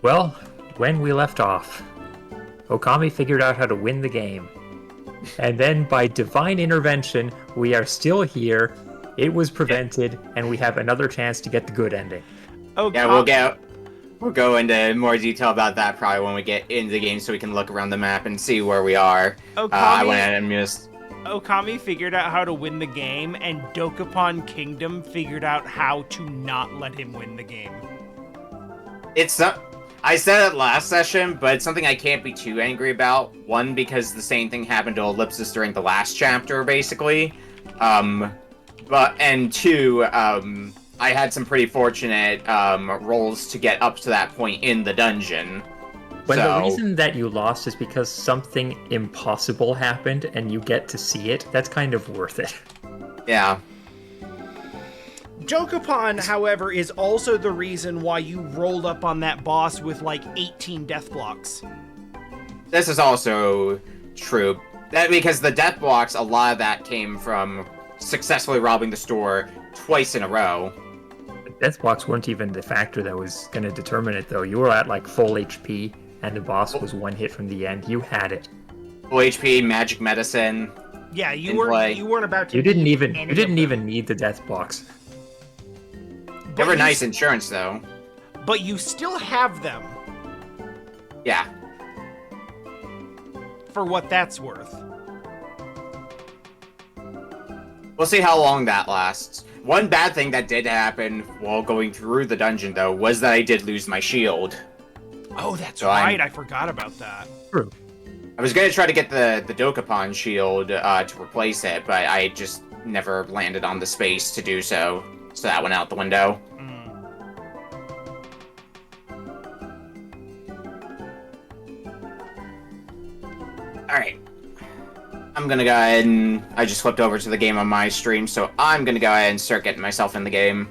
Well, when we left off, Okami figured out how to win the game. And then by divine intervention, we are still here. It was prevented, and we have another chance to get the good ending. Yeah, we'll go into more detail about that probably when we get into the game, so we can look around the map and see where we are. I went ahead and just... Okami figured out how to win the game, and Dokapon Kingdom figured out how to not let him win the game. It's not... I said it last session, but it's something I can't be too angry about. One, because the same thing happened to Ellipsis during the last chapter, basically. And two, I had some pretty fortunate rolls to get up to that point in the dungeon. When the reason that you lost is because something impossible happened and you get to see it, that's kind of worth it. Yeah. Dokapon, however, is also the reason why you rolled up on that boss with like 18 death blocks. This is also true. Because the death blocks, a lot of that came from successfully robbing the store twice in a row. The death blocks weren't even the factor that was going to determine it, though. You were at like full HP, and the boss was one hit from the end. You had it. Full HP, magic medicine. Yeah, you weren't about to. You didn't even need the death blocks. They were nice insurance, though. But you still have them. Yeah. For what that's worth. We'll see how long that lasts. One bad thing that did happen while going through the dungeon, though, was that I did lose my shield. Oh, that's right. I forgot about that. True. I was going to try to get the Dokapon shield to replace it, but I just never landed on the space to do so. So that went out the window. Alright. I'm gonna go ahead and... I just flipped over to the game on my stream, so I'm gonna go ahead and start getting myself in the game.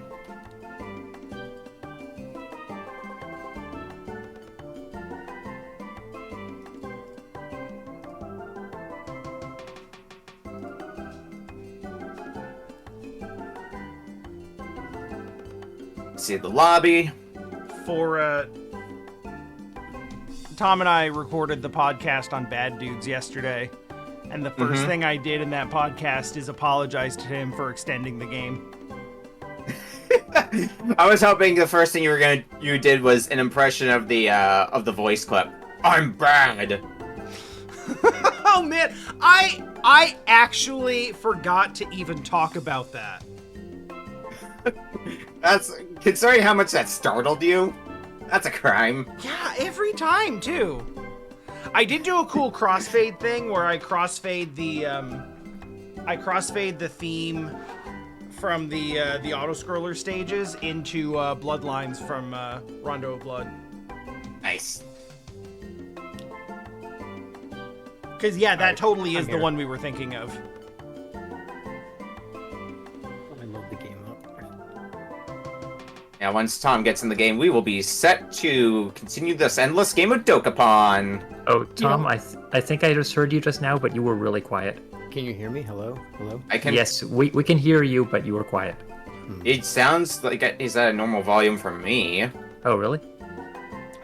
See the lobby. Tom and I recorded the podcast on Bad Dudes yesterday, and the first thing I did in that podcast is apologize to him for extending the game. I was hoping the first thing you did was an impression of the voice clip. I'm bad. Oh man, I actually forgot to even talk about that. That's, considering how much that startled you, that's a crime. Yeah, every time too. I did do a cool crossfade thing where I crossfade the theme from the auto-scroller stages into Bloodlines from Rondo of Blood. Nice. Because yeah, that totally is the one we were thinking of. Yeah, once Tom gets in the game, we will be set to continue this endless game of Dokapon. Oh, Tom, I think I just heard you just now, but you were really quiet. Can you hear me? Hello? Hello? Yes, we can hear you, but you were quiet. It sounds like it's at a normal volume for me. Oh, really?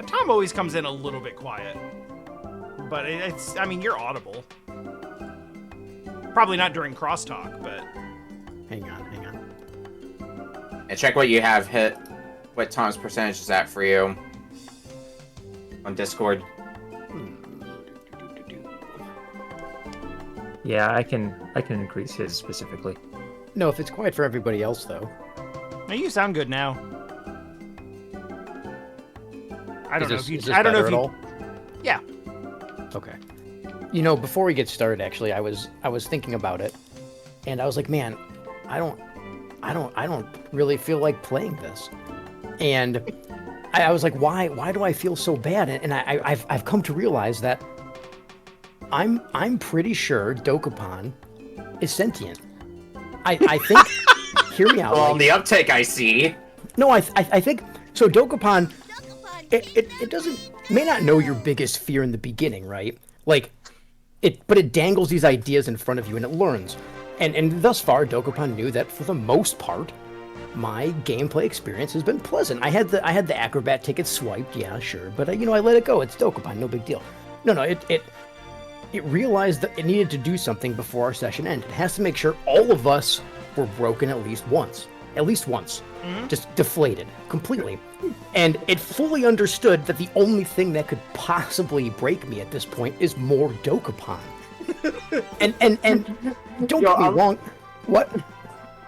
Tom always comes in a little bit quiet. But I mean, you're audible. Probably not during crosstalk, but... Hang on. And check what you have hit, what Tom's percentage is at for you on Discord. Yeah, I can increase his specifically. No, if it's quiet for everybody else, though. Now you sound good now. I don't know if you... I don't know if you... Yeah. Okay. You know, before we get started, actually, I was thinking about it, and I was like, man, I don't really feel like playing this. And I was like, why do I feel so bad? And I've come to realize that I'm pretty sure Dokapon is sentient. I think hear me out. Well, like, the uptake I see. No, I think so. Dokapon, it may not know your biggest fear in the beginning, right? Like but it dangles these ideas in front of you and it learns. And thus far, Dokapon knew that for the most part, my gameplay experience has been pleasant. I had the acrobat ticket swiped, yeah, sure, but I let it go. It's Dokapon, no big deal. No, it realized that it needed to do something before our session ended. It has to make sure all of us were broken at least once. Just deflated completely. And it fully understood that the only thing that could possibly break me at this point is more Dokapon. and don't get me wrong. What?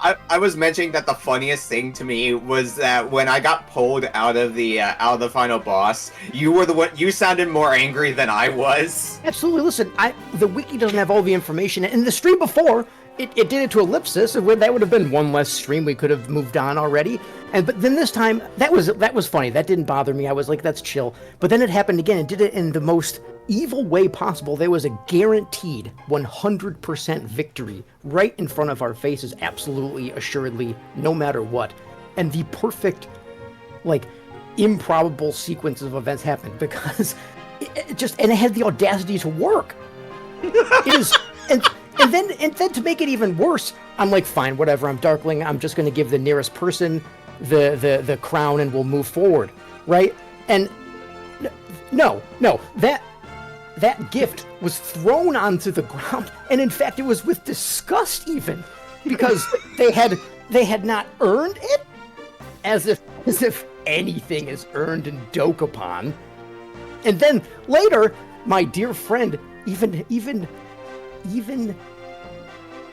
I was mentioning that the funniest thing to me was that when I got pulled out of the final boss, you were the one. You sounded more angry than I was. Absolutely. Listen, the wiki doesn't have all the information. In the stream before, it did it to Ellipsis. That would have been one less stream. We could have moved on already. But then this time, that was funny. That didn't bother me. I was like, that's chill. But then it happened again. It did it in the most evil way possible. There was a guaranteed 100% victory right in front of our faces, absolutely, assuredly, no matter what. And the perfect, improbable sequence of events happened because it had the audacity to work. It is, and then to make it even worse, I'm like, fine, whatever, I'm Darkling, I'm just going to give the nearest person the crown and we'll move forward, right? And no, that gift was thrown onto the ground, and in fact, it was with disgust even, because they had not earned it, as if anything is earned in Dokapon. And then later, my dear friend even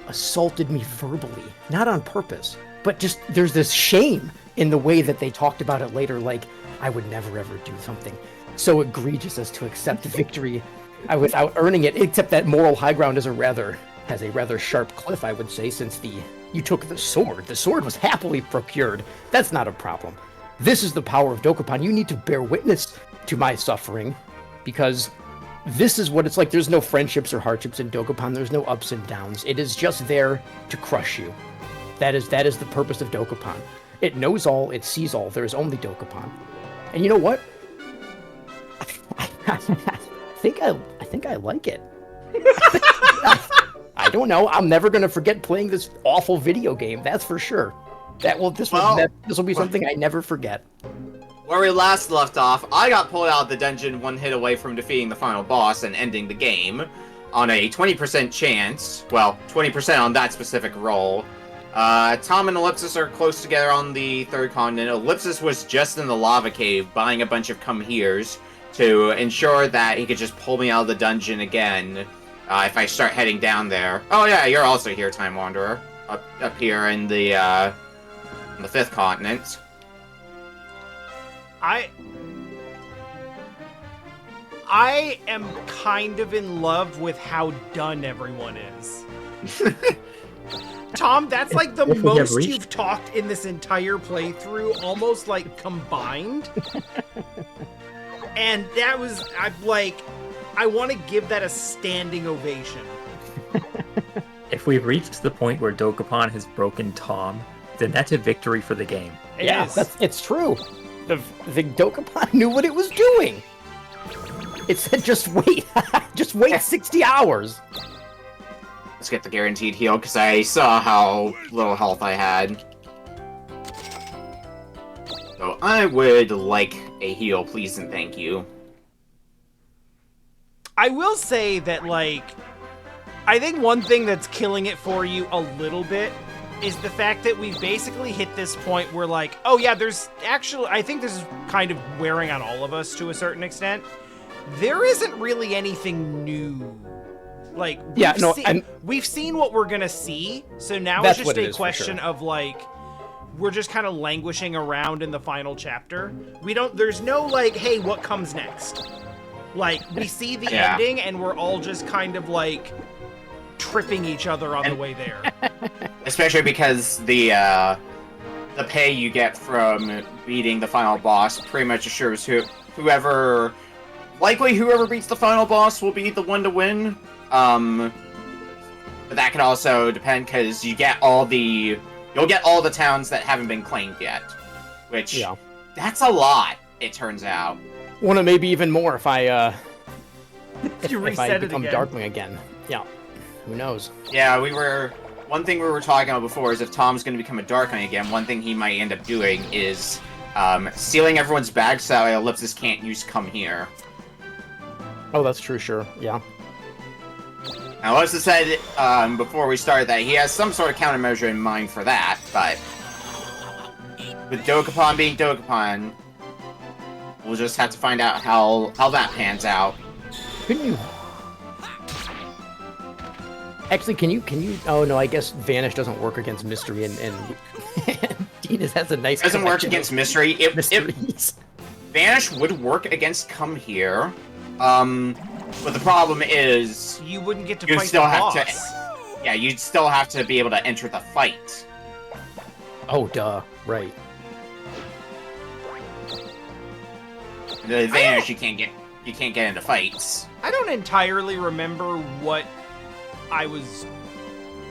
assaulted me verbally, not on purpose, but just there's this shame in the way that they talked about it later, like I would never ever do something so egregious as to accept victory without earning it, except that moral high ground has a rather sharp cliff, I would say, since you took the sword. The sword was happily procured. That's not a problem. This is the power of Dokapon. You need to bear witness to my suffering, because this is what it's like. There's no friendships or hardships in Dokapon. There's no ups and downs. It is just there to crush you. That is the purpose of Dokapon. It knows all, it sees all. There is only Dokapon. And you know what? I think I like it. I don't know. I'm never going to forget playing this awful video game. That's for sure. This will be something I never forget. Where we last left off, I got pulled out of the dungeon one hit away from defeating the final boss and ending the game on a 20% chance. Well, 20% on that specific roll. Tom and Ellipsis are close together on the third continent. Ellipsis was just in the lava cave buying a bunch of come-heres to ensure that he could just pull me out of the dungeon again if I start heading down there. Oh yeah, you're also here, TimeWanderer. Up here in the fifth continent. I am kind of in love with how done everyone is. Tom, that's like the most you've talked in this entire playthrough, almost like combined. And that was, I want to give that a standing ovation. If we've reached the point where Dokapon has broken Tom, then that's a victory for the game. It's true. The Dokapon knew what it was doing. It said, just wait. Just wait 60 hours. Let's get the guaranteed heal, because I saw how little health I had. So I would like a heal, please and thank you. I will say that, I think one thing that's killing it for you a little bit is the fact that we've basically hit this point where, oh yeah, there's actually, I think this is kind of wearing on all of us to a certain extent. There isn't really anything new. We've seen what we're gonna see, so now it's just a question of, we're just kind of languishing around in the final chapter. There's no, hey, what comes next? We see the ending, and we're all just kind of, tripping each other on the way there. Especially because the pay you get from beating the final boss pretty much assures whoever beats the final boss will be the one to win. But that can also depend, because you'll get all the towns that haven't been claimed yet, which that's a lot. It turns out. Well, maybe even more if I if I become Darkling again. Yeah. Who knows? Yeah, we were one thing we were talking about before is if Tom's going to become a Darkling again, one thing he might end up doing is sealing everyone's bags so that Ellipsis can't use Come Here. Oh, that's true, sure, yeah. Now, Ellipsis said before we started that he has some sort of countermeasure in mind for that, but with Dokapon being Dokapon, we'll just have to find out how that pans out. Couldn't you... Actually, can you... Oh, no, I guess Vanish doesn't work against Mystery, and Dinas has a nice... It doesn't work against Mystery. Mysteries. Vanish would work against Come Here, but the problem is... You wouldn't get to fight the boss. Yeah, you'd still have to be able to enter the fight. Oh, duh. Right. The Vanish, you can't get into fights. I don't entirely remember what I was,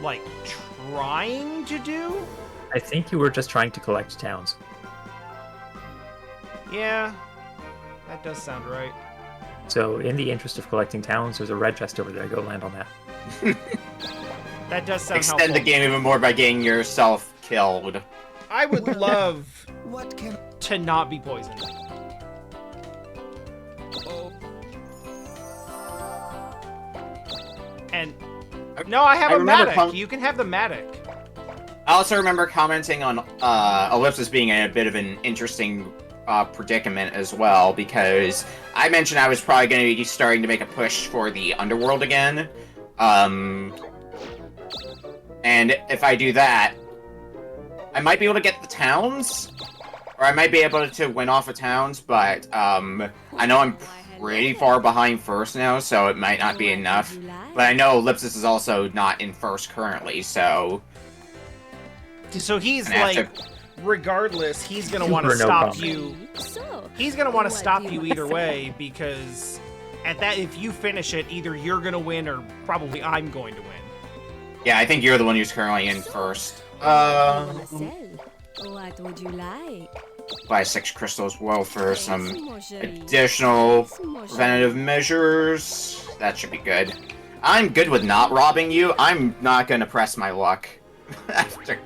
like, trying to do. I think you were just trying to collect towns. Yeah, that does sound right. So, in the interest of collecting towns, there's a red chest over there. Go land on that. That does sound Extend helpful. the game even more by getting yourself killed. I would love to not be poisoned. And no, I have a Matic. You can have the Matic. I also remember commenting on Ellipsis being in a bit of an interesting predicament as well, because I mentioned I was probably going to be starting to make a push for the Underworld again. And if I do that, I might be able to get the towns, or I might be able to win off of towns, but I know I'm pretty far behind first now, so it might not be enough. But I know Ellipsis is also not in first currently, so... So he's like, regardless, he's gonna want to stop you. He's gonna want to stop you either way, because at that, if you finish it, either you're gonna win or probably I'm going to win. Yeah, I think you're the one who's currently in first. What would you like? Buy 6 crystals well for some additional preventative measures. That should be good. I'm good with not robbing you. I'm not gonna press my luck after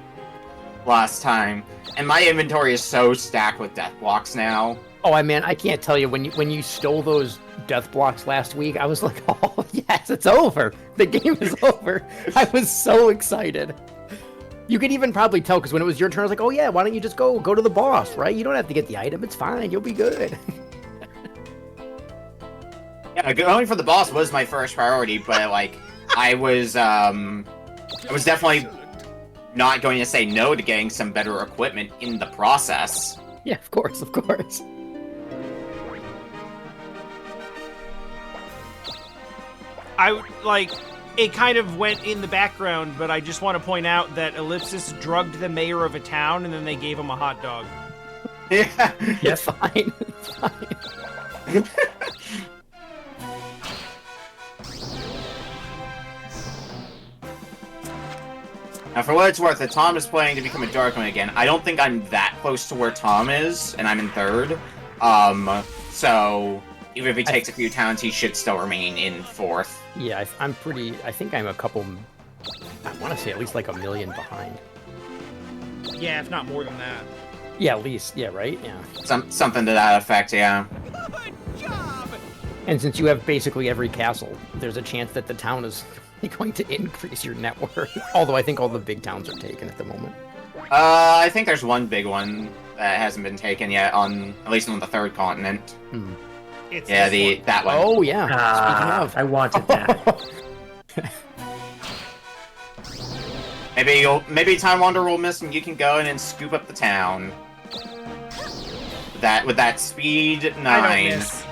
last time. And my inventory is so stacked with death blocks now. Oh, man, I can't tell you, when you stole those death blocks last week, I was like, oh, yes, it's over. The game is over. I was so excited. You could even probably tell, because when it was your turn, I was like, oh, yeah, why don't you just go to the boss, right? You don't have to get the item. It's fine. You'll be good. Yeah, going for the boss was my first priority, but, like, I was definitely not going to say no to getting some better equipment in the process. Yeah, of course, of course. It kind of went in the background, but I just want to point out that Ellipsis drugged the mayor of a town, and then they gave him a hot dog. Yeah. It's fine. It's fine. Now, for what it's worth, if Tom is planning to become a Darkling again, I don't think I'm that close to where Tom is, and I'm in third. So even if he takes a few towns, he should still remain in fourth. Yeah, I think I'm a couple... I want to say at least like 1 million behind. Yeah, if not more than that. Yeah, at least. Yeah, right? Yeah. Something to that effect, yeah. And since you have basically every castle, there's a chance that the town is going to increase your net worth. Although I think all the big towns are taken at the moment. I think there's one big one that hasn't been taken yet, at least on the third continent. Hmm. Yeah, that one. Oh, yeah. Speaking of. I wanted that. Maybe TimeWanderer will miss and you can go in and scoop up the town. With that speed 9. I don't miss.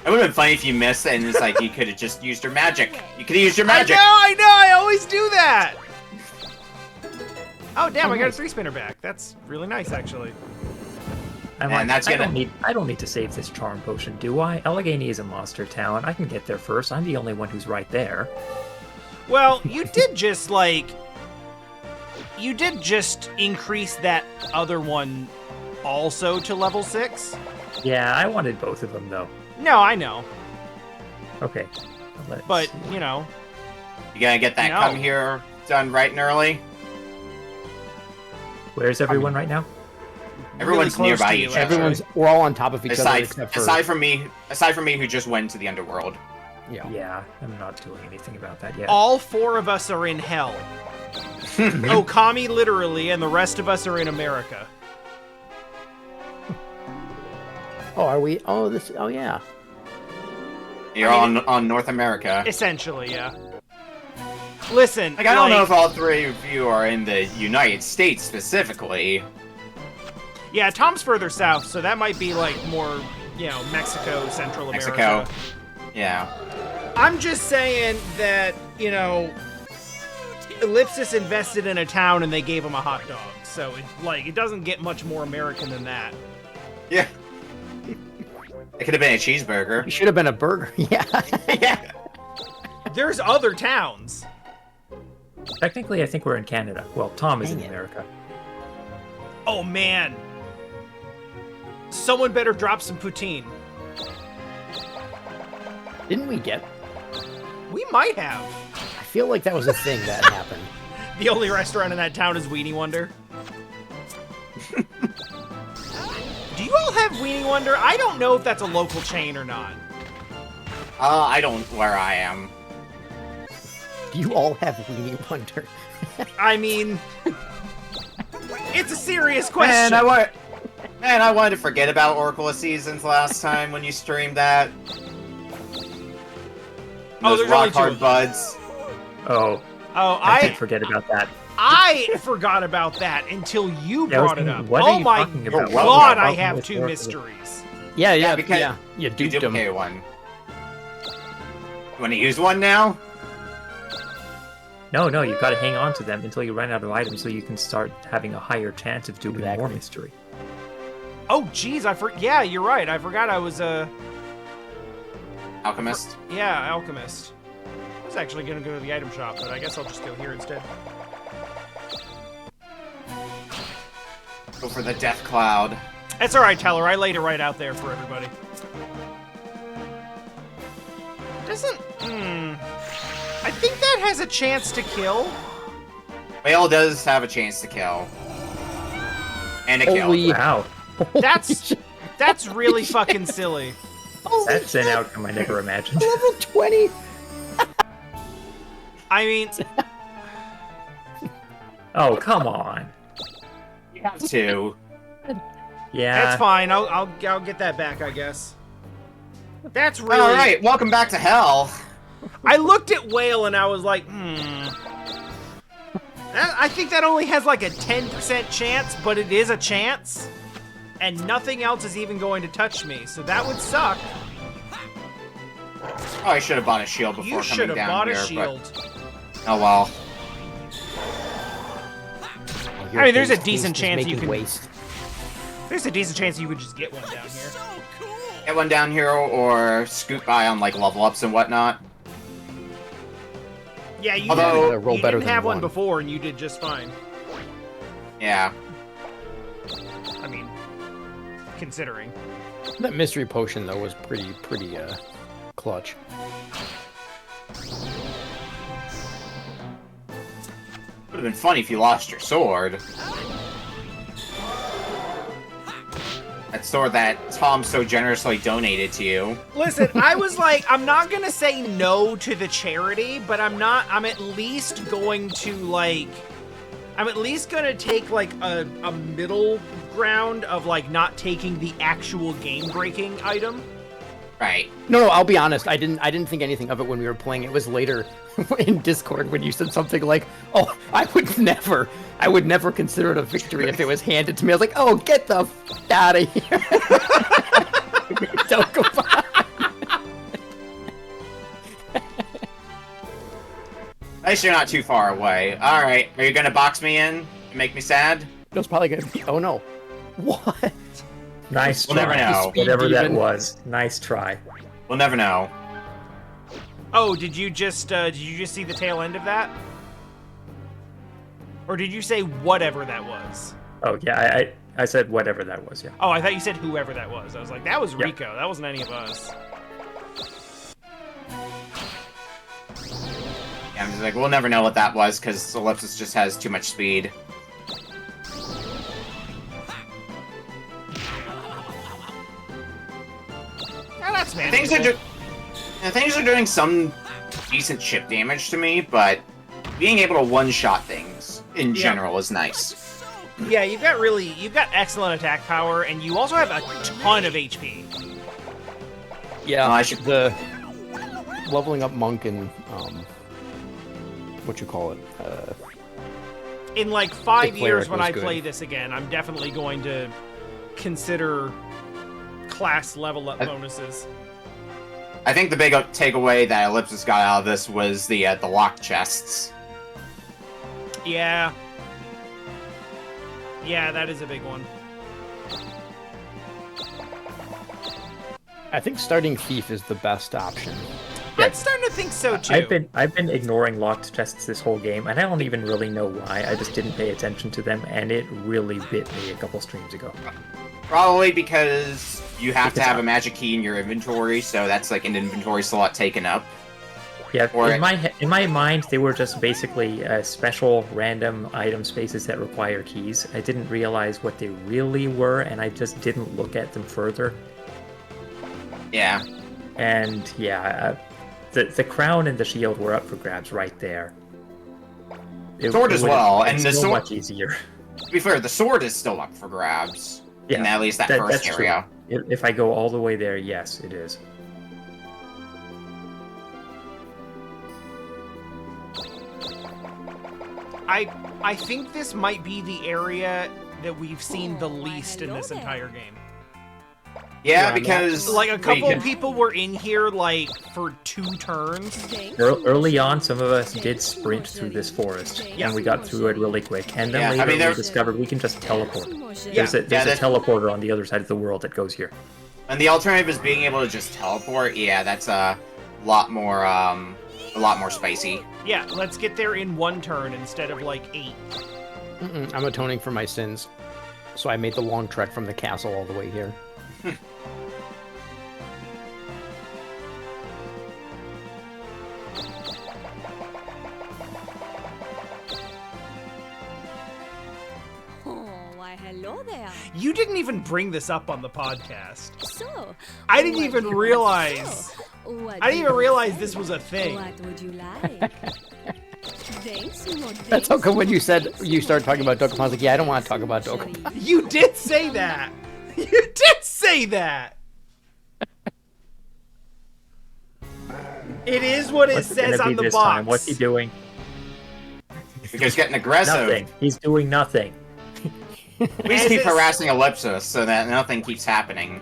It would have been funny if you missed and it's like you could have just used your magic. You could have used your magic. I know, I always do that. Oh damn, I got a 3-spinner back. That's really nice, actually. I don't need to save this charm potion, do I? Allegheny is a monster town. I can get there first. I'm the only one who's right there. Well, you did just increase that other one also to level 6. Yeah, I wanted both of them though. No, I know. Okay. But, you know, You gonna get that come here done right and early? Where's everyone right now? Everyone's really nearby you, each other. We're all on top of each other Aside from me who just went to the underworld. Yeah, I'm not doing anything about that yet. All 4 of us are in hell. Okami literally, and the rest of us are in America. Oh, are we? Oh, yeah. You're on North America. Essentially, yeah. Listen, I don't know if all 3 of you are in the United States specifically. Yeah, Tom's further south, so that might be like more, Mexico, Central America. Mexico. Yeah. I'm just saying that, Ellipsis invested in a town and they gave him a hot dog. So it doesn't get much more American than that. Yeah. It could have been a cheeseburger. It should have been a burger. Yeah. Yeah. There's other towns. Technically, I think we're in Canada. Well, Tom is in America. Oh, man. Someone better drop some poutine. Didn't we get? We might have. I feel like that was a thing that happened. The only restaurant in that town is Weenie Wonder. Do you all have Weenie Wonder? I don't know if that's a local chain or not. I don't where I am. Do you all have Weenie Wonder? I mean, it's a serious question. Man, I wanted to forget about Oracle of Seasons last time when you streamed that. Those rock hard buds. Oh, I did forget about that. I forgot about that until you brought it up. What Oh are you my talking about? god, I have 2 mysteries. Yeah. You You duped him. duplicate one. You want to use one now? No, you gotta hang on to them until you run out of items so you can start having a higher chance of doing more mystery. Oh, jeez, yeah, you're right. I forgot I was Alchemist? Yeah, Alchemist. I was actually gonna go to the item shop, but I guess I'll just go here instead. Go for the Death Cloud. That's alright, Teller. I laid it right out there for everybody. I think that has a chance to kill. Whale does have a chance to kill. And a kill. Wow. That's really fucking silly. That's an outcome I never imagined. Level 20. I mean, oh, come on. You have to. Yeah. that's fine. I'll get that back, I guess. That's really. All right, welcome back to hell. I looked at Whale and I was like, I think that only has like a 10% chance, but it is a chance. And nothing else is even going to touch me, so that would suck. Oh, I should have bought a shield before You should coming have down bought a here, shield. but... Oh well. I mean, there's a decent chance you can. Waste. There's a decent chance you could just get one down here. Get one down here or scoot by on like level ups and whatnot. Yeah, you didn't have one before, and you did just fine. Yeah. I mean, considering. That mystery potion though was pretty clutch. Would have been funny if you lost your sword. That sword that Tom so generously donated to you. Listen, I was like, I'm not gonna say no to the charity, but I'm at least going to I'm at least gonna take like a middle ground of like not taking the actual game-breaking item. Right. No, I'll be honest. I didn't think anything of it when we were playing. It was later in Discord when you said something like, "Oh, I would never consider it a victory if it was handed to me." I was like, "Oh, get the f out of here!" Dokapon. At least you're not too far away. All right, are you gonna box me in and make me sad? It was probably gonna be. Oh no! What? Nice We'll try. never know. Whatever that was. Nice try. We'll never know. Oh, did you just see the tail end of that? Or did you say whatever that was? Oh yeah, I said whatever that was. Yeah. Oh, I thought you said whoever that was. I was like, that was Rico. That wasn't any of us. I'm just like, we'll never know what that was, because Ellipsis just has too much speed. Oh, that's manageable. Things are doing some decent chip damage to me, but being able to one-shot things in general is nice. Yeah, you've got excellent attack power, and you also have a ton of HP. Yeah, the leveling up Monk and what you call it? In like 5 years, when I play this again, I'm definitely going to consider class level up bonuses. I think the big takeaway that Ellipsis got out of this was the lock chests. Yeah. Yeah, that is a big one. I think starting Thief is the best option. I'm starting to think so too. I've been ignoring locked chests this whole game, and I don't even really know why. I just didn't pay attention to them, and it really bit me a couple streams ago. Probably because you have to have a magic key in your inventory, so that's like an inventory slot taken up. Yeah, in my mind, they were just basically special random item spaces that require keys. I didn't realize what they really were, and I just didn't look at them further. Yeah. And yeah, the crown and the shield were up for grabs right there. Sword as well, and the sword much easier. To be fair, the sword is still up for grabs. Yeah, in at least that first area. True. If I go all the way there, yes, it is. I think this might be the area that we've seen the least in this entire game. Yeah, because like a couple of people were in here like for 2 turns. Early on, some of us did sprint through this forest, and we got through it really quick. And then later we discovered we can just teleport. There's a teleporter on the other side of the world that goes here. And the alternative is being able to just teleport. Yeah, that's a lot more spicy. Yeah, let's get there in 1 turn instead of like 8. I'm atoning for my sins, so I made the long trek from the castle all the way here. Hello there. You didn't even bring this up on the podcast. So, I didn't even realize. I didn't even realize this was a thing. What would you like? That's how come when you said you started talking about Dokapon, I was like, yeah, I don't want to talk about Dokapon. You did say that. You did say that. It is what it says on the box. Time? What's he doing? Because getting aggressive. Nothing. He's doing nothing. We just keep harassing Ellipsis so that nothing keeps happening.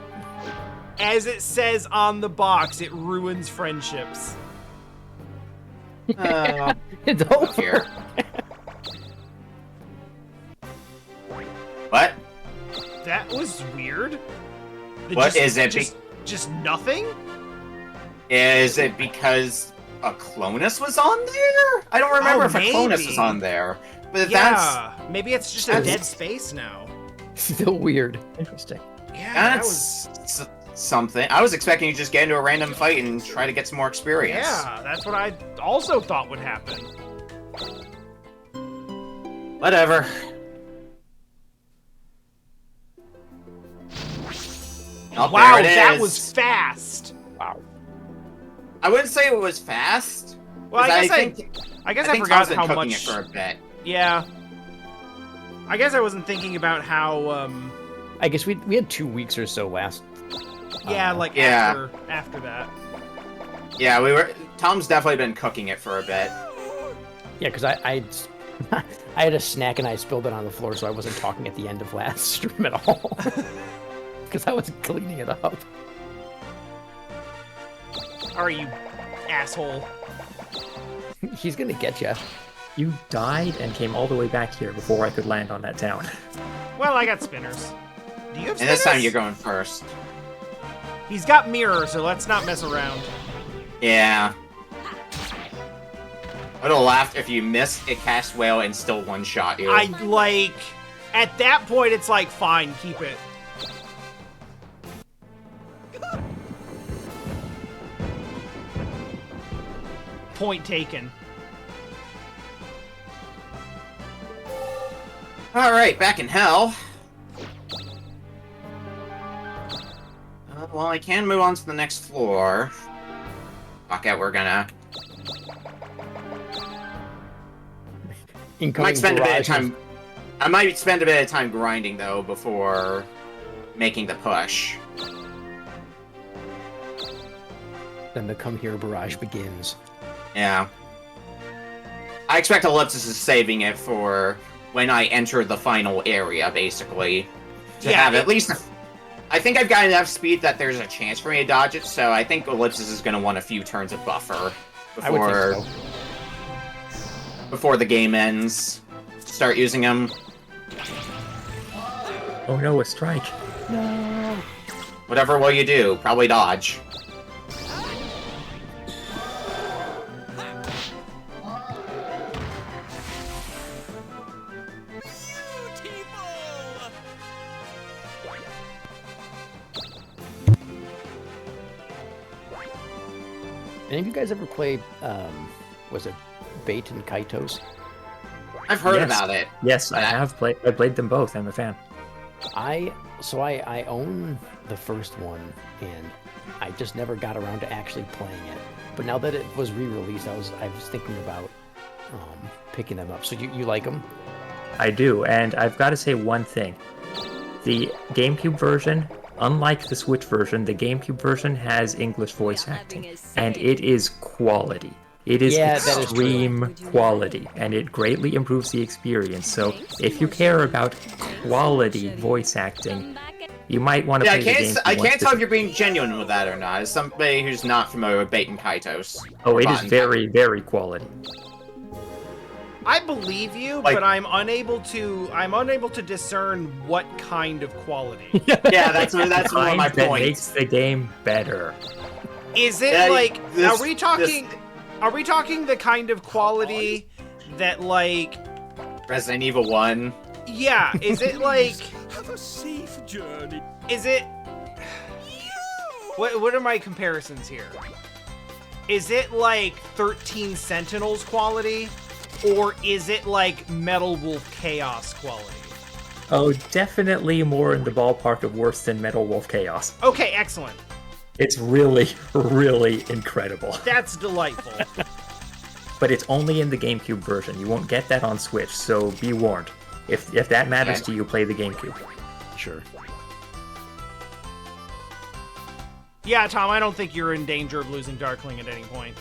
As it says on the box, it ruins friendships. It's over. What? That was weird. What is it? Just nothing? Is it because a Clonus was on there? I don't remember if a Clonus was on there. But maybe it's just a dead space now. Still weird. Interesting. Yeah, that's something. I was expecting you to just get into a random fight and try to get some more experience. Yeah, that's what I also thought would happen. Whatever. Oh, wow, that was fast. Wow. I wouldn't say it was fast. Well, I guess I forgot how much. It for a bit. Yeah. I guess I wasn't thinking about how. I guess we had 2 weeks or so last. Yeah, after that. Yeah, Tom's definitely been cooking it for a bit. Yeah, because I had a snack and I spilled it on the floor, so I wasn't talking at the end of last stream at all. Because I was cleaning it up. Are you asshole? He's gonna get you. You died and came all the way back here before I could land on that town. Well, I got spinners. Do you have spinners? And this time you're going first. He's got mirror, so let's not mess around. Yeah. I would have laughed if you missed a cast whale and still one-shot you. At that point, it's like, fine, keep it. Point taken. Alright, back in hell. Well, I can move on to the next floor. Fuck it, we're gonna... I might spend a bit of time... I might spend a bit of time grinding, though, before making the push. Then the come here barrage begins. Yeah. I expect Ellipsis is saving it for when I enter the final area, basically. To have at least... I think I've got enough speed that there's a chance for me to dodge it, so I think Ellipsis is going to want a few turns of buffer before, I would think so. Before the game ends. Start using them. Oh no, a strike. No. Whatever will you do? Probably dodge. Any of you guys ever play, was it Bait and Kaitos? I've heard about it. Yes, I have played. I played them both. I'm a fan. I own the first one, and I just never got around to actually playing it. But now that it was re-released, I was thinking about picking them up. So you like them? I do, and I've got to say one thing. The GameCube version, unlike the Switch version, the GameCube version has English voice acting, and it is quality. It is extreme quality, and it greatly improves the experience. So if you care about quality voice acting, you might want to play the game. I can't tell if you're being genuine with that or not. As somebody who's not familiar with Bait and Kaitos. Oh, it is very, very quality. I believe you, but I'm unable to discern what kind of quality. Yeah, that's one of my that points. makes the game better. Is it are we talking the kind of quality that like Resident Evil 1? Yeah, is it like Have a safe journey. Is it What are my comparisons here? Is it like 13 Sentinels quality? Or is it like Metal Wolf Chaos quality? Oh, definitely more in the ballpark of worse than Metal Wolf Chaos. Okay, excellent. It's really, really incredible. That's delightful. But it's only in the GameCube version. You won't get that on Switch, so be warned. If that matters to you, play the GameCube. Sure. Yeah, Tom, I don't think you're in danger of losing Darkling at any point.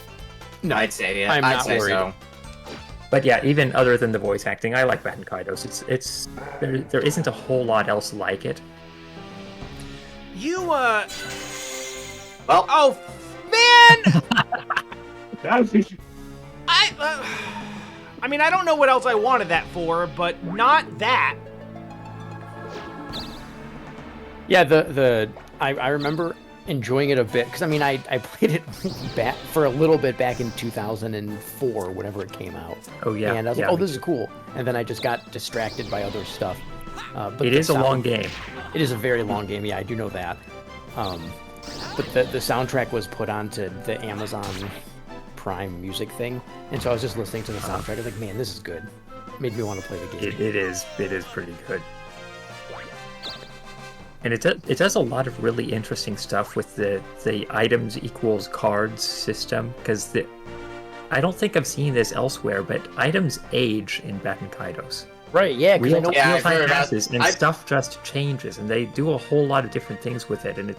No, I'd say I'm not worried. So. But yeah, even other than the voice acting, I like Batten Kaidos. It's there isn't a whole lot else like it. You Well, oh man! I mean, I don't know what else I wanted that for, but not that. Yeah, I remember enjoying it a bit because I mean I played it back for a little bit back in 2004 whenever it came out. Oh yeah, and I was like, oh, this is cool, and then I just got distracted by other stuff. But it is a long game. It is a very long game. Yeah, I do know that. But the soundtrack was put onto the Amazon Prime music thing, and so I was just listening to the soundtrack. I was like, man, this is good. Made me want to play the game. It is pretty good. And it does a lot of really interesting stuff with the items equals cards system, because I don't think I've seen this elsewhere, but items age in Batten Kaidos. Right, yeah, because real time passes and stuff just changes, and they do a whole lot of different things with it, and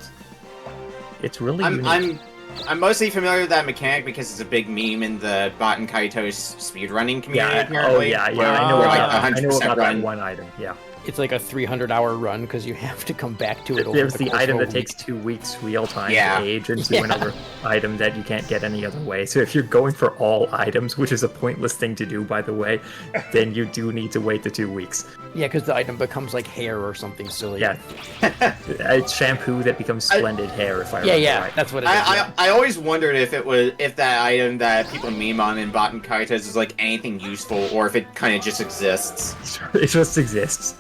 it's really unique. I'm mostly familiar with that mechanic because it's a big meme in the Batten Kaitos speedrunning community. Apparently. I know about that one item. Yeah. It's like a 300-hour run because you have to come back to it. There's the item that takes 2 weeks real time to age into another item that you can't get any other way. So if you're going for all items, which is a pointless thing to do, by the way, then you do need to wait the 2 weeks. Yeah, because the item becomes like hair or something silly. Yeah, it's shampoo that becomes splendid hair. If I remember right. That's what it is. I always wondered if that item that people meme on in Batten Kaitos is like anything useful, or if it kind of just exists. It just exists.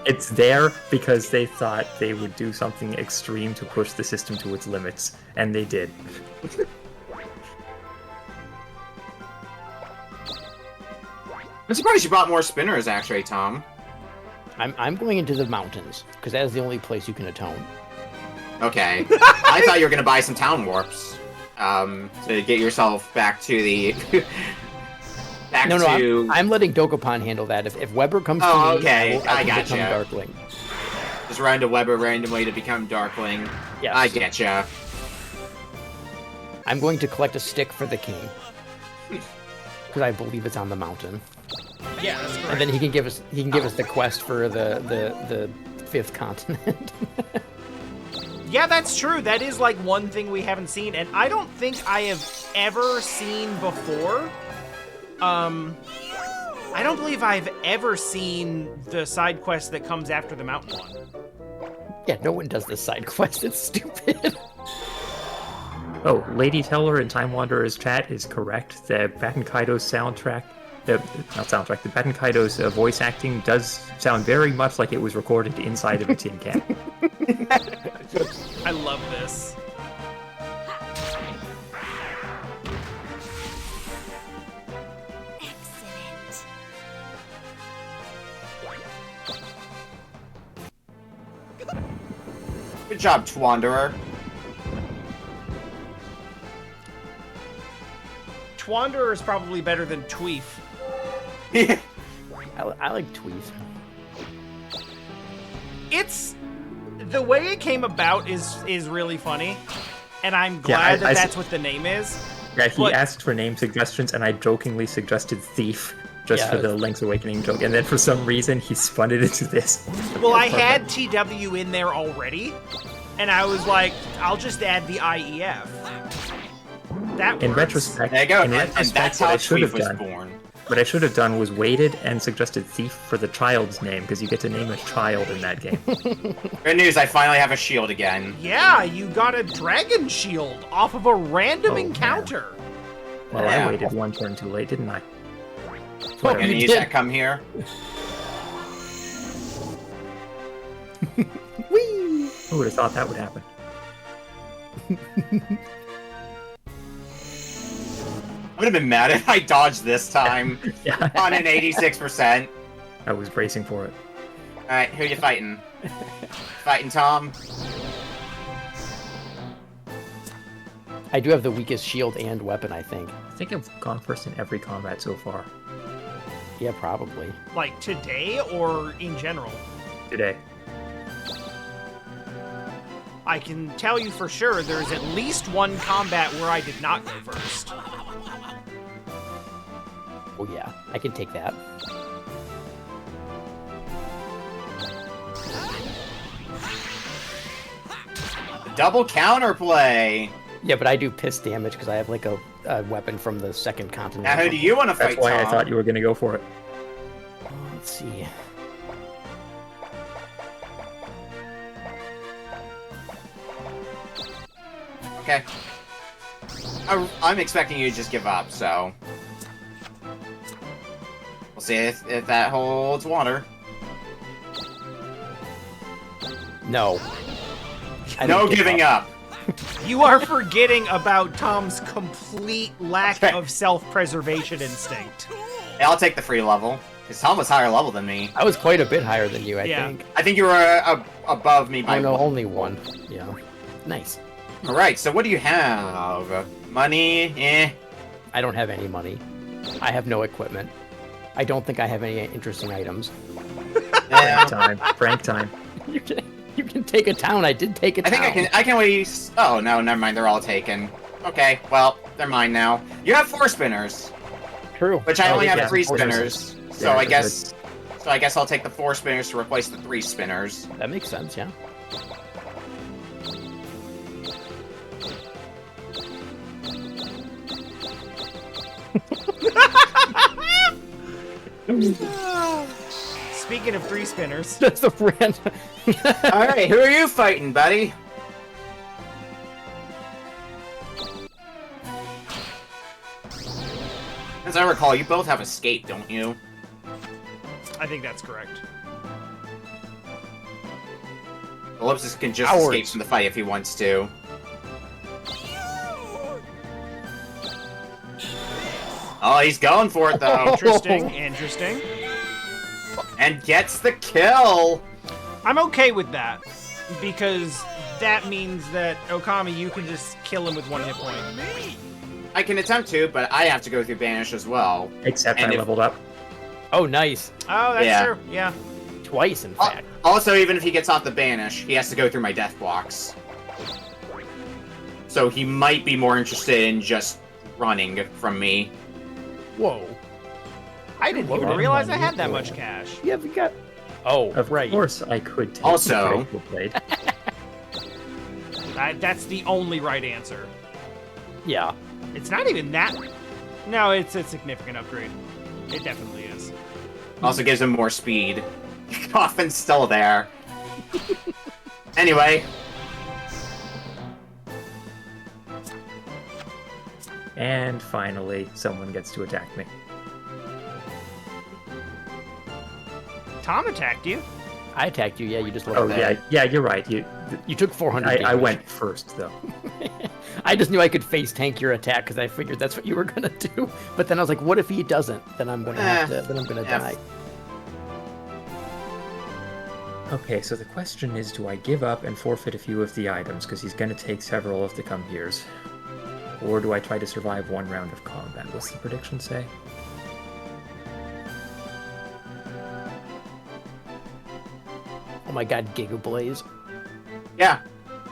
It's there because they thought they would do something extreme to push the system to its limits, and they did. I'm surprised you bought more spinners, actually, Tom. I'm going into the mountains because that is the only place you can atone. Okay. I thought you were gonna buy some town warps. To get yourself back to the... I'm letting Dokapon handle that. If Weber comes to me, okay. I can gotcha. become Darkling. Just run to Weber randomly to become Darkling. Yes. I getcha. I'm going to collect a stick for the king. Because I believe it's on the mountain. Yeah, that's correct. And then he can give us the quest for the fifth continent. Yeah, that's true. That is like one thing we haven't seen, and I don't think I have ever seen before. I don't believe I've ever seen the side quest that comes after the mountain one. Yeah, no one does this side quest. It's stupid. Oh, Lady Teller in TimeWanderer's chat is correct. The Baten Kaido's soundtrack, the Baten Kaido's voice acting does sound very much like it was recorded inside of a tin can. I love this. Excellent. Good job, Twanderer. Twanderer is probably better than Tweef. I like Tweef. It's the way it came about is really funny, and I'm glad that's what the name is. Yeah, he asked for name suggestions, and I jokingly suggested Thief just for the Link's Awakening joke, and then for some reason he spun it into this. Well, I had TW in there already, and I was like, I'll just add the IEF. That works. In retrospect, There you go. in And retrospect, that's what how I should have Tweef was done. born. What I should have done was waited and suggested Thief for the child's name, because you get to name a child in that game. Good news, I finally have a shield again. Yeah, you got a dragon shield off of a random man. encounter. Well, Yeah. I waited one turn too late, didn't I? Oh, Any you enemies did. that come here? Whee! Who would have thought that would happen? I would have been mad if I dodged this time Yeah, on an 86%. I was bracing for it. Alright, who you fighting? Fighting Tom? I do have the weakest shield and weapon, I think. I think I've gone first in every combat so far Yeah, probably. Like today or in general? today. I can tell you for sure there's at least one combat where I did not go first. Oh yeah, I can take that. Double counterplay! Yeah, but I do piss damage because I have like a weapon from the second continent. Now who do you want to That's fight, why Tom? I thought you were going to go for it. Let's see. Okay. I'm expecting you to just give up, so... We'll see if that holds water. No. No giving up! You are forgetting about Tom's complete lack of self-preservation instinct. Hey, I'll take the free level. Because Tom was higher level than me. I was quite a bit higher than you, I Yeah. think. I think you were above me by Oh no, one. only one. Yeah. Nice. Alright, so what do you have? Money? Eh. I don't have any money. I have no equipment. I don't think I have any interesting items. Prank time. Prank time. You can take a town. I did take a I town. think I can wait. Oh no, never mind. They're all taken. Okay, well, they're mine now. You have 4 spinners, True. which I only yeah, have 3 4 spinners. So Yeah, I that's guess I'll take the 4 spinners to replace the 3 spinners. That makes sense, yeah. Speaking of 3 spinners, That's a random. All right, who are you fighting, buddy? As I recall, you both have escape, don't you? I think that's correct. Ellipsis can just Cowards. escape from the fight if he wants to. Oh, he's going for it though. Interesting, interesting. And gets the kill! I'm okay with that, because that means that, Okami, you can just kill him with 1 hit point. I can attempt to, but I have to go through Banish as well. Except And I if- leveled up. Oh, nice. Oh, that's Yeah. true, yeah. Twice, in fact. Also, even if he gets off the Banish, he has to go through my death blocks. So he might be more interested in just running from me. Whoa. I didn't even realize I had that much cash. Yeah, we got... Oh, Of right. course, I could take Also- the critical blade. That's the only right answer. Yeah. It's not even that... No, it's a significant upgrade. It definitely is. Also gives him more speed. Coffin's still there. Anyway. And finally, someone gets to attack me. Tom attacked you. I attacked you, yeah, you just Oh, leveled yeah, you're right. You took 400 I damage. went first, though. I just knew I could face tank your attack because I figured that's what you were gonna do. But then I was like, what if he doesn't? Then I'm gonna have to. Then I'm gonna die. Okay, so the question is, do I give up and forfeit a few of the items, because he's going to take several of the come heres? Or do I try to survive 1 round of combat? What's the prediction say? Oh my god, Giga Blaze. Yeah.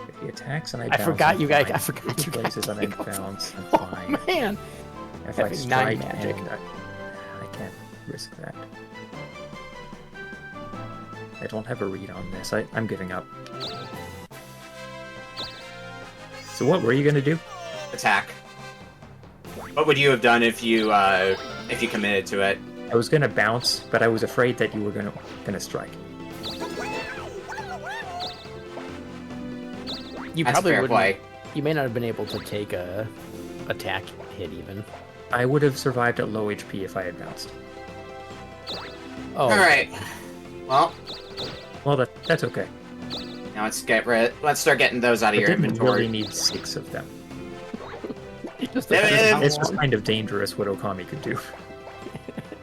If he attacks and I I bounce, forgot I'm you guys. fine. I forgot If he you guys. places and I Giga Blaze. bounce, I'm Oh fine. man. If I Having strike 9 magic. and I can't risk that. I don't have a read on this. I'm giving up. So what were you gonna do? Attack. What would you have done if you committed to it? I was gonna bounce, but I was afraid that you were gonna strike. You That's probably fair wouldn't. play. You may not have been able to take a attack hit even. I would have survived at low HP if I had bounced. Oh. Alright. Well, That's okay. now let's start getting those out I of your didn't inventory. really need 6 of them. Just Yeah, It's just kind of dangerous what Okami could do.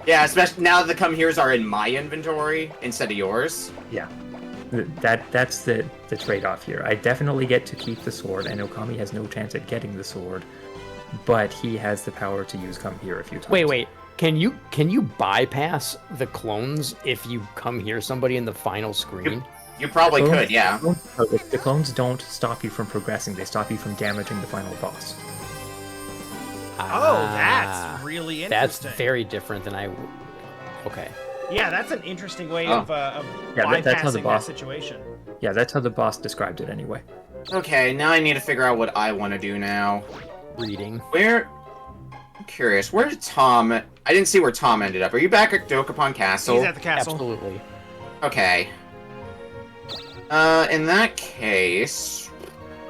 Yeah, especially now that the come heres are in my inventory instead of yours. Yeah. That's the trade-off here. I definitely get to keep the sword, and Okami has no chance at getting the sword, but he has the power to use come here a few times. Wait. Can you bypass the clones if you come here somebody in the final screen? You probably Clones- could, yeah. The clones don't stop you from progressing, they stop you from damaging the final boss. Oh, that's really That's interesting. very different than I. Okay. Yeah, that's an interesting way Oh. of Yeah, that's how the bypassing that boss- situation. Yeah, that's how the boss described it anyway. Okay, now I need to figure out what I want to do now. Reading. I'm curious, where did Tom... I didn't see where Tom ended up. Are you back at Dokapon Castle? He's at the castle. Absolutely. Okay. In that case...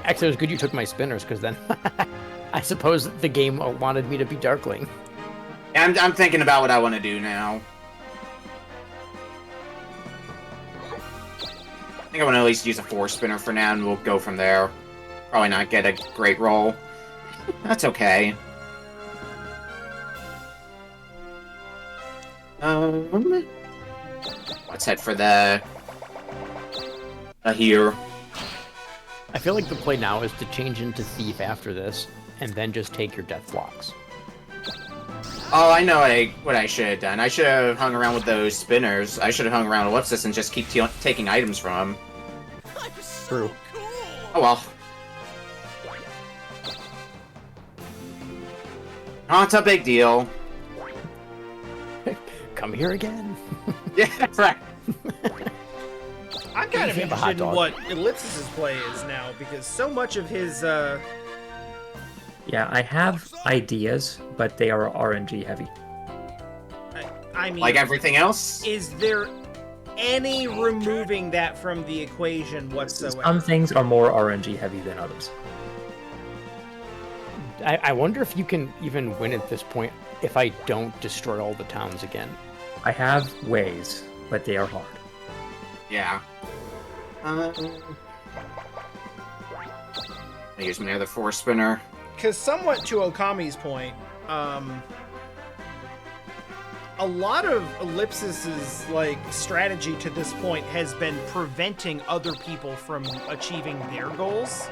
Actually, it was good you took my spinners because then I suppose the game wanted me to be Darkling. I'm thinking about what I want to do now. I think I want to at least use a 4-spinner for now, and we'll go from there. Probably not get a great roll. That's okay. Let's head for the... here. I feel like the play now is to change into Thief after this, and then just take your death blocks. Oh, I know what I should have done. I should have hung around with those spinners. I should have hung around Ellipsis and just keep taking items from him. True. Oh well. Not a big deal. Come here again. Yeah, right. I'm kind of You have a hot interested in dog. what Ellipsis's play is now, because so much of his, Yeah, I have ideas, but they are RNG heavy. I mean... Like everything else? Is there any removing that from the equation whatsoever? Some things are more RNG heavy than others. I wonder if you can even win at this point if I don't destroy all the towns again. I have ways, but they are hard. Yeah. I use my other 4-spinner. Because somewhat to Okami's point, a lot of Ellipsis's like strategy to this point has been preventing other people from achieving their goals.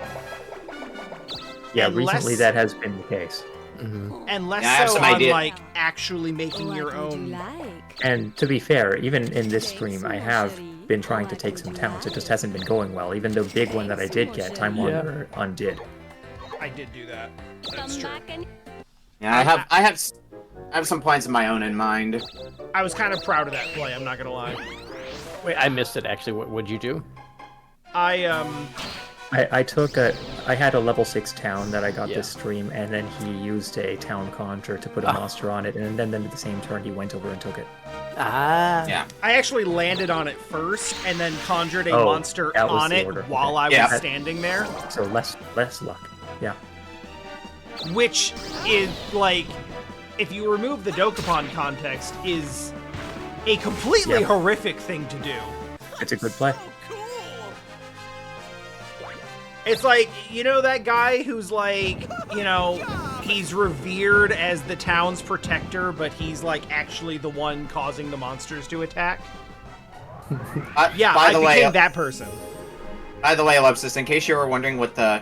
Yeah, And recently that has been the case. And less Yeah, I have so some on idea. like actually making What your would you own. like? And to be fair, even in this stream, I have been trying to take some towns. It just hasn't been going well. Even the big one that I did get, TimeWanderer undid. I did do that. That's Come true. back and Yeah, I have some plans of my own in mind. I was kind of proud of that play. I'm not gonna lie. Wait, I missed it actually. What would you do? I I had a level 6 town that I got Yeah. this stream, and then he used a town conjure to put a monster on it, and then at the same turn he went over and took it. Ah. Yeah. I actually landed on it first and then conjured a Oh, monster that was on the it order. while I Okay. was Yeah. standing there, So less luck. Yeah. which is like, if you remove the Dokapon context, is a completely Yeah. horrific thing to do. It's a good play. It's like, you know that guy who's like, you know, he's revered as the town's protector, but he's like actually the one causing the monsters to attack? Yeah, By I the became way, that person. By the way, Ellipsis, in case you were wondering what the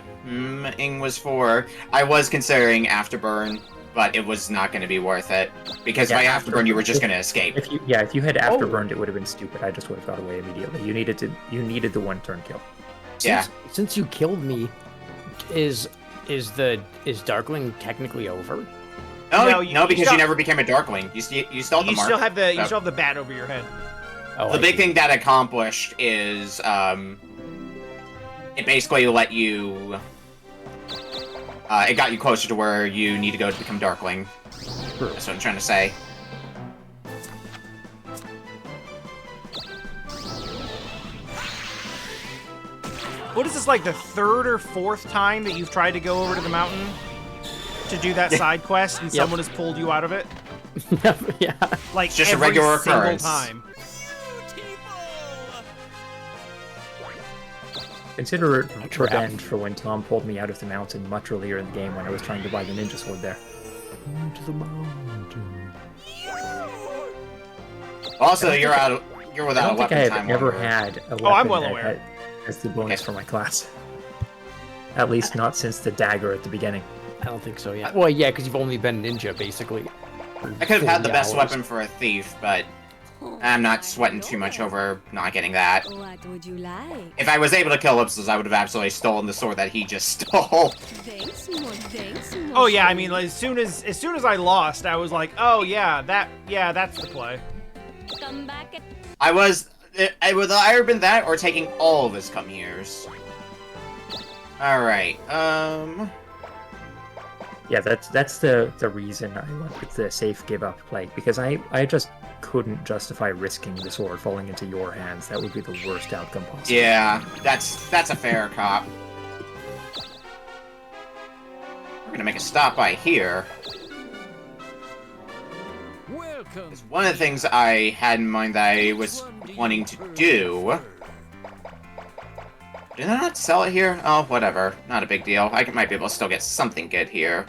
ing was for, I was considering Afterburn, but it was not going to be worth it. Because by Yeah, Afterburn, you were just going to escape. If you had afterburned, it would have been stupid. I just would have got away immediately. You needed the one turn kill. Yeah. Since you killed me, is Darkling technically over? No, you because still- you never became a Darkling. You still have the You mark. still have the So- the bat over your head. Oh, The I big see. thing that accomplished is it basically let you. It got you closer to where you need to go to become Darkling. True. That's what I'm trying to say. What is this, like the third or fourth time that you've tried to go over to the mountain to do that side quest and Yep. someone has pulled you out of it? Yeah. Like It's just a every regular single occurrence. time. Consider it trap. revenge for when Tom pulled me out of the mountain much earlier in the game when I was trying to buy the ninja sword there. Into the mountain. Also, you're I without a don't think weapon I have time. ever Wanderer. had a weapon I'm well that aware. had- as the bonus for my class. At least not since the dagger at the beginning. I don't think so. Yeah. Well, yeah, because you've only been ninja basically. I could have had the 40 best hours. weapon for a thief, but I'm not sweating too much over not getting that. what would you like? If I was able to kill Ellipsis, I would have absolutely stolen the sword that he just stole. Thanks, thanks. Oh yeah, I mean, like, as soon as I lost, I was like, oh yeah, that's the play. Come back and I would either been that or taking all of his come here's. Alright, Yeah, that's the reason I went with the safe give up play, because I just couldn't justify risking the sword falling into your hands. That would be the worst outcome possible. yeah, that's a fair cop. We're gonna make a stop by here. Welcome. One of the things I had in mind that I was wanting to do. Did I not sell it here? Oh, whatever. Not a big deal. I might be able to still get something good here.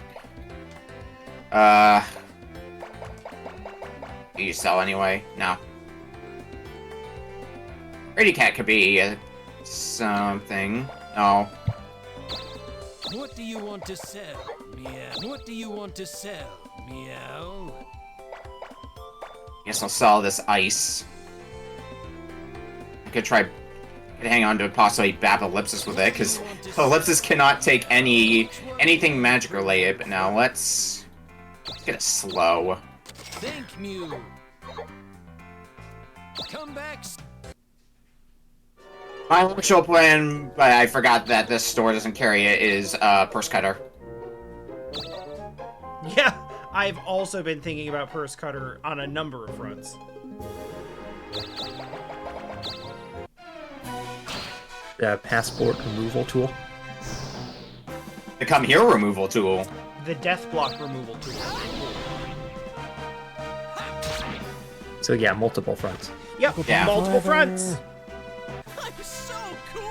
Do you sell anyway? No. Brady Cat could be something. No. What do you want to sell? Meow. What do you want to sell? Meow. Guess I'll sell this ice. I could hang on to possibly bab Ellipsis with it, because Ellipsis cannot take anything magic related, but now let's get it slow. Thank Mew. Come back. My actual plan, but I forgot that this store doesn't carry it, is Purse Cutter. Yeah, I've also been thinking about Purse Cutter on a number of fronts. The passport removal tool. The Come Here removal tool. The death block removal tool. So yeah, multiple fronts. Yep, Yeah. multiple fronts. I'm so cool.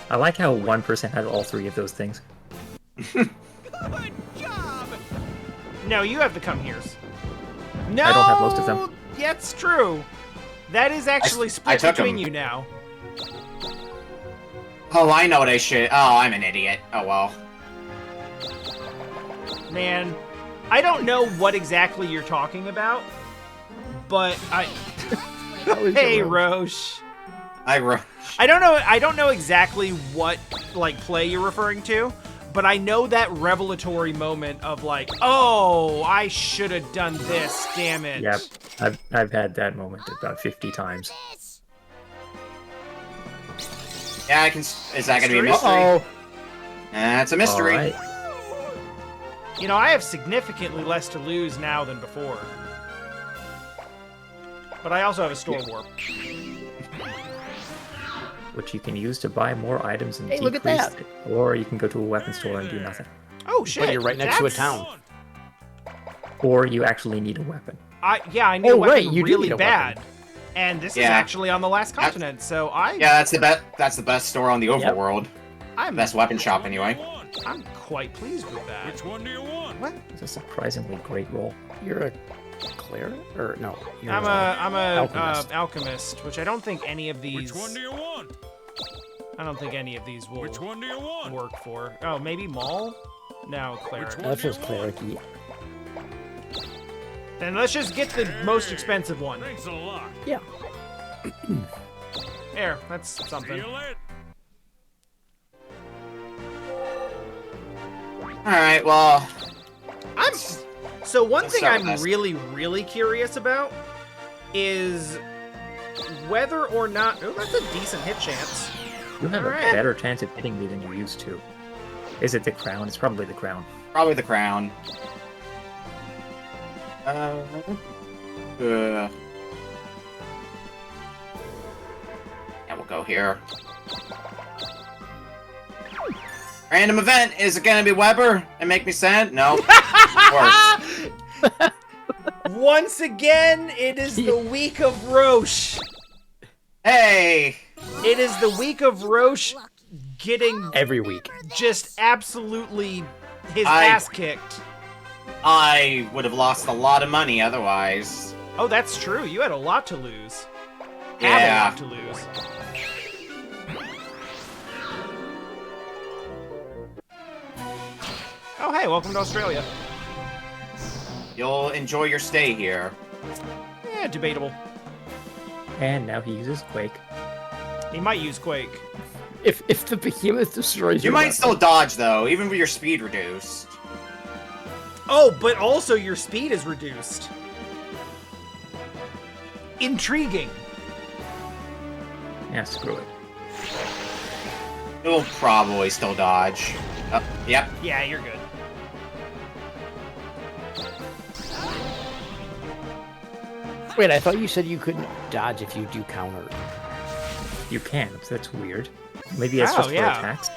I like how 1% has all three of those things. Good job. No, you have the come here's. No, I don't have most of them. Yeah, it's true. That is actually split between you now. Oh, I know what I should. Oh, I'm an idiot. Oh well. Man, I don't know what exactly you're talking about, but I. Hey, Roche. Hi, Roche. I don't know exactly what like play you're referring to, but I know that revelatory moment of like, oh, I should have done this. Damn it. Yep, I've had that moment about 50 times. Yeah, I can. Is that gonna be a mystery? Uh-oh. It's a mystery. All right. You know, I have significantly less to lose now than before. But I also have a store warp. Which you can use to buy more items and Hey, look at decrease that. it. Or you can go to a weapon store and do nothing. Oh shit! But you're right next to a town. Or you actually need a weapon. I need a weapon you do really need a bad. weapon. And this is Yeah. actually on the last continent, so Yeah, that's the best store on the overworld. I'm Best weapon shop, anyway. I'm quite pleased with that. Which one do you want? What? It's a surprisingly great roll. You're a cleric? Or no? You're I'm a alchemist. alchemist, which I don't think any of these. Which one do you want? I don't think any of these will Which one do you want? work for. Oh, maybe Maul? No, cleric. Which That feels cleric-y. Then let's just get the most expensive one. Thanks a lot. Yeah. There, that's See something. you later. Alright, well. So one Let's thing start I'm with this. really curious about is whether or not. Oh, that's a decent hit chance. You have Alright. a better chance of hitting me than you used to. Is it the crown? It's probably the crown. Probably the crown. Yeah, we'll go here. Random event. Is it gonna be Weber and make me sad? No. Worse. Once again, it is the week of Roche. Hey. It is the week of Roche getting Every week. just absolutely his I- ass kicked. I would have lost a lot of money otherwise. Oh, that's true. You had a lot to lose. Yeah. Have a lot to lose. Oh, hey, welcome to Australia. You'll enjoy your stay here. Yeah, debatable. And now he uses Quake. He might use Quake. If the behemoth destroys You your might weapon- still dodge though, even with your speed reduced. Oh, but also your speed is reduced. Intriguing. Yeah, screw it. You'll probably still dodge. Yep. Yeah, you're good. Wait, I thought you said you couldn't dodge if you do counter. You can't. That's weird. Maybe it's Oh, just yeah. for attacks.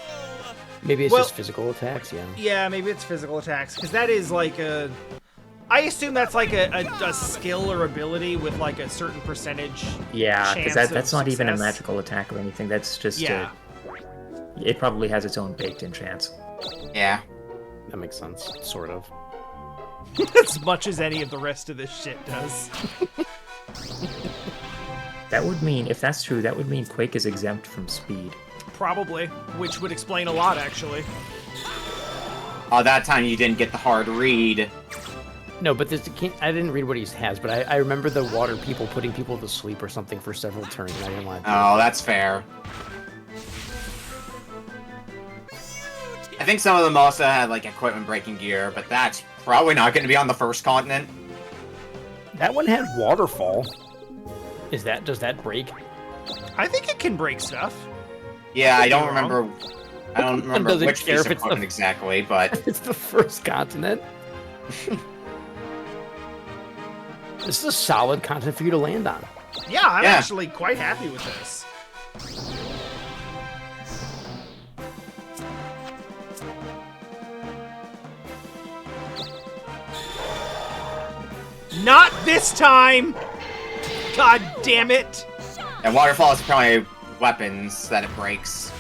Maybe it's Well- just physical attacks, yeah. Yeah, maybe it's physical attacks, because that is like a... I assume that's like a skill or ability with like a certain percentage. Yeah, chance because of that's not even a success. magical attack or anything. That's just Yeah. it probably has its own baked-in chance. Yeah. That makes sense, sort of. As much as any of the rest of this shit does. That would mean, if that's true, that would mean Quake is exempt from speed. Probably, which would explain a lot, actually. Oh, that time you didn't get the hard read. No, but I didn't read what he has, but I remember the water people putting people to sleep or something for several turns, and I didn't want to do Oh, that's fair. I think some of them also had like equipment breaking gear, but that's probably not going to be on the first continent. That one had waterfall. Does that break? I think it can break stuff. Yeah, I don't You're wrong. remember. I don't remember Doesn't which care piece if of it's the- equipment exactly, but It's the first continent. This is a solid continent for you to land on. Yeah, I'm Yeah. actually quite happy with this. Not this time! God damn it! and waterfall is probably weapons that it breaks.